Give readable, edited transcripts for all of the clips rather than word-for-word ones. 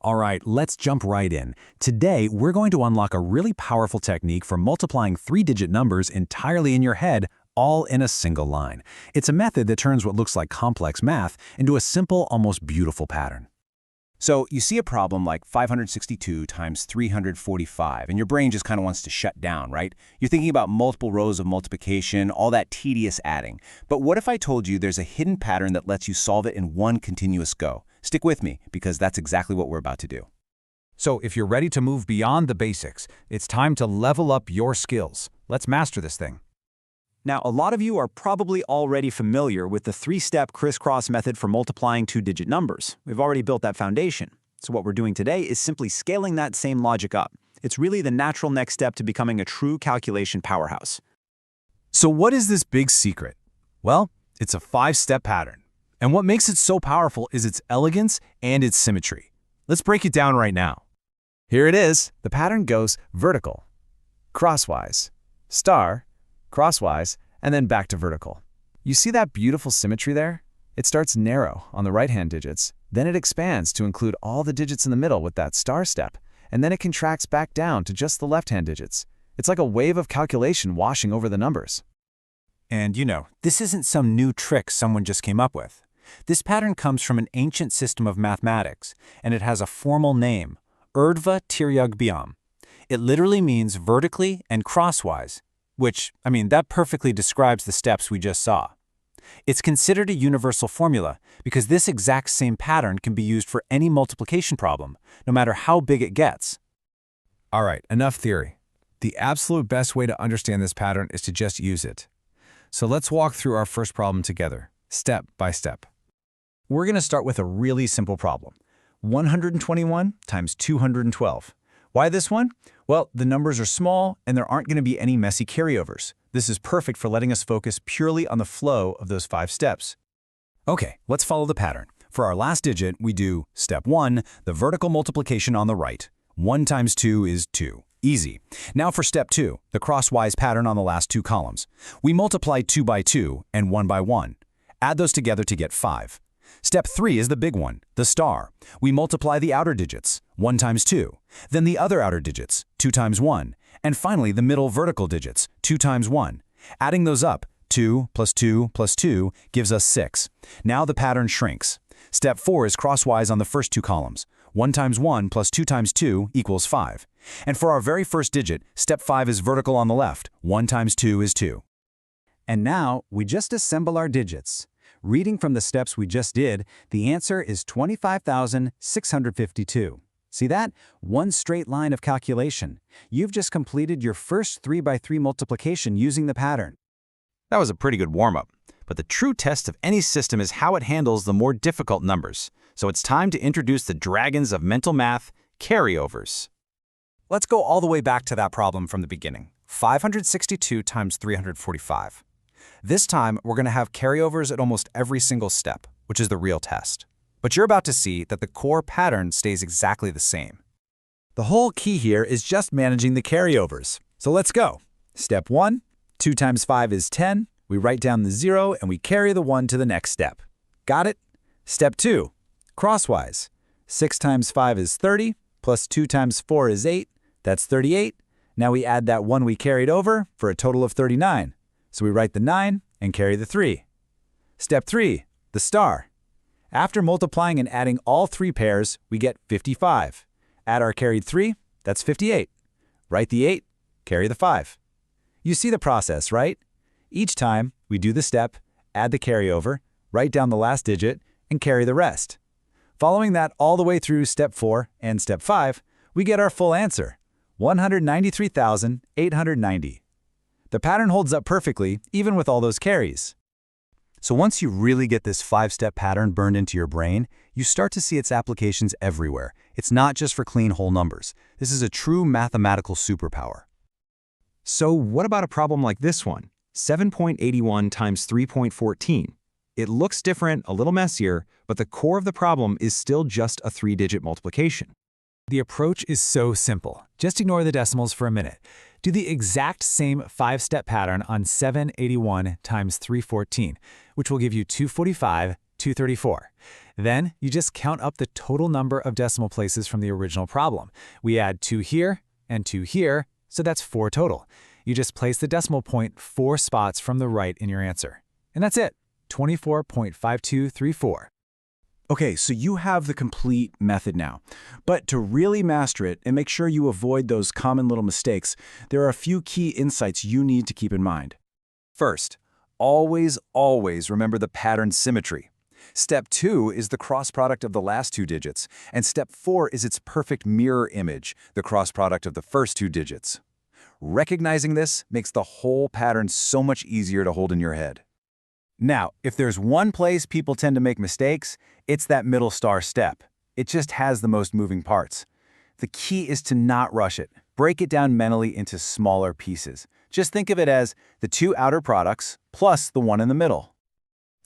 All right, let's jump right in. Today, we're going to unlock a really powerful technique for multiplying three-digit numbers entirely in your head, all in a single line. It's a method that turns what looks like complex math into a simple, almost beautiful pattern. So you see a problem like 562 times 345, and your brain just kind of wants to shut down, right? You're thinking about multiple rows of multiplication, all that tedious adding. But what if I told you there's a hidden pattern that lets you solve it in one continuous go? Stick with me, because that's exactly what we're about to do. So if you're ready to move beyond the basics, it's time to level up your skills. Let's master this thing. Now, a lot of you are probably already familiar with the three-step crisscross method for multiplying two-digit numbers. We've already built that foundation. So what we're doing today is simply scaling that same logic up. It's really the natural next step to becoming a true calculation powerhouse. So what is this big secret? Well, it's a five-step pattern. And what makes it so powerful is its elegance and its symmetry. Let's break it down right now. Here it is. The pattern goes vertical, crosswise, star, crosswise, and then back to vertical. You see that beautiful symmetry there? It starts narrow on the right-hand digits, then it expands to include all the digits in the middle with that star step, and then it contracts back down to just the left-hand digits. It's like a wave of calculation washing over the numbers. And this isn't some new trick someone just came up with. This pattern comes from an ancient system of mathematics, and it has a formal name, Urdhva Tiryagbyam. It literally means vertically and crosswise, which, that perfectly describes the steps we just saw. It's considered a universal formula because this exact same pattern can be used for any multiplication problem, no matter how big it gets. All right, enough theory. The absolute best way to understand this pattern is to just use it. So let's walk through our first problem together, step by step. We're going to start with a really simple problem. 121 times 212. Why this one? Well, the numbers are small and there aren't going to be any messy carryovers. This is perfect for letting us focus purely on the flow of those 5 steps. Okay, let's follow the pattern. For our last digit, we do step 1, the vertical multiplication on the right. 1 times 2 is 2. Easy. Now for step 2, the crosswise pattern on the last 2 columns. We multiply 2 by 2 and 1 by 1. Add those together to get 5. Step 3 is the big one, the star. We multiply the outer digits, 1 times 2, then the other outer digits, 2 times 1, and finally the middle vertical digits, 2 times 1. Adding those up, 2 plus 2 plus 2 gives us 6. Now the pattern shrinks. Step 4 is crosswise on the first 2 columns. 1 times 1 plus 2 times 2 equals 5. And for our very first digit, step 5 is vertical on the left. 1 times 2 is 2. And now we just assemble our digits. Reading from the steps we just did, the answer is 25,652. See that? One straight line of calculation. You've just completed your first 3 by 3 multiplication using the pattern. That was a pretty good warm-up. But the true test of any system is how it handles the more difficult numbers. So it's time to introduce the dragons of mental math, carryovers. Let's go all the way back to that problem from the beginning. 562 times 345. This time, we're going to have carryovers at almost every single step, which is the real test. But you're about to see that the core pattern stays exactly the same. The whole key here is just managing the carryovers. So let's go. Step 1, 2 times 5 is 10. We write down the 0 and we carry the 1 to the next step. Got it? Step 2, crosswise. 6 times 5 is 30, plus 2 times 4 is 8. That's 38. Now we add that 1 we carried over for a total of 39. So we write the 9 and carry the 3. Step 3, the star. After multiplying and adding all 3 pairs, we get 55. Add our carried 3, that's 58. Write the 8, carry the 5. You see the process, right? Each time, we do the step, add the carryover, write down the last digit, and carry the rest. Following that all the way through step 4 and step 5, we get our full answer, 193,890. The pattern holds up perfectly, even with all those carries. So once you really get this 5-step pattern burned into your brain, you start to see its applications everywhere. It's not just for clean whole numbers. This is a true mathematical superpower. So what about a problem like this one? 7.81 times 3.14. It looks different, a little messier, but the core of the problem is still just a 3-digit multiplication. The approach is so simple. Just ignore the decimals for a minute. Do the exact same 5-step pattern on 781 times 314, which will give you 245, 234. Then you just count up the total number of decimal places from the original problem. We add 2 here and 2 here, so that's 4 total. You just place the decimal point 4 spots from the right in your answer. And that's it, 24.5234. Okay, so you have the complete method now. But to really master it and make sure you avoid those common little mistakes, there are a few key insights you need to keep in mind. First, always remember the pattern symmetry. Step 2 is the cross product of the last 2 digits, and step 4 is its perfect mirror image, the cross product of the first 2 digits. Recognizing this makes the whole pattern so much easier to hold in your head. Now, if there's one place people tend to make mistakes, it's that middle star step. It just has the most moving parts. The key is to not rush it. Break it down mentally into smaller pieces. Just think of it as the 2 outer products plus the one in the middle.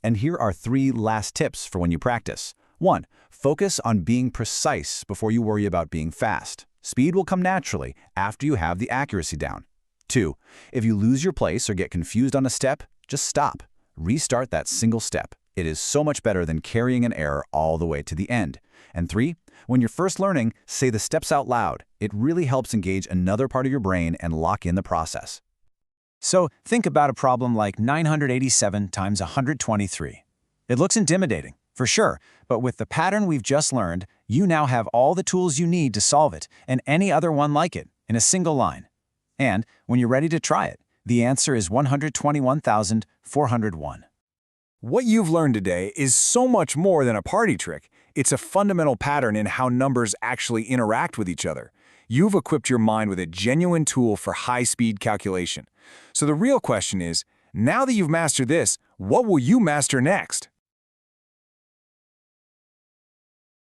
And here are 3 last tips for when you practice. 1. Focus on being precise before you worry about being fast. Speed will come naturally after you have the accuracy down. 2. If you lose your place or get confused on a step, just stop. Restart that single step. It is so much better than carrying an error all the way to the end. And 3, when you're first learning, say the steps out loud. It really helps engage another part of your brain and lock in the process. So think about a problem like 987 times 123. It looks intimidating, for sure, but with the pattern we've just learned, you now have all the tools you need to solve it and any other one like it in a single line. And when you're ready to try it, the answer is 121,401. What you've learned today is so much more than a party trick. It's a fundamental pattern in how numbers actually interact with each other. You've equipped your mind with a genuine tool for high-speed calculation. So the real question is, now that you've mastered this, what will you master next?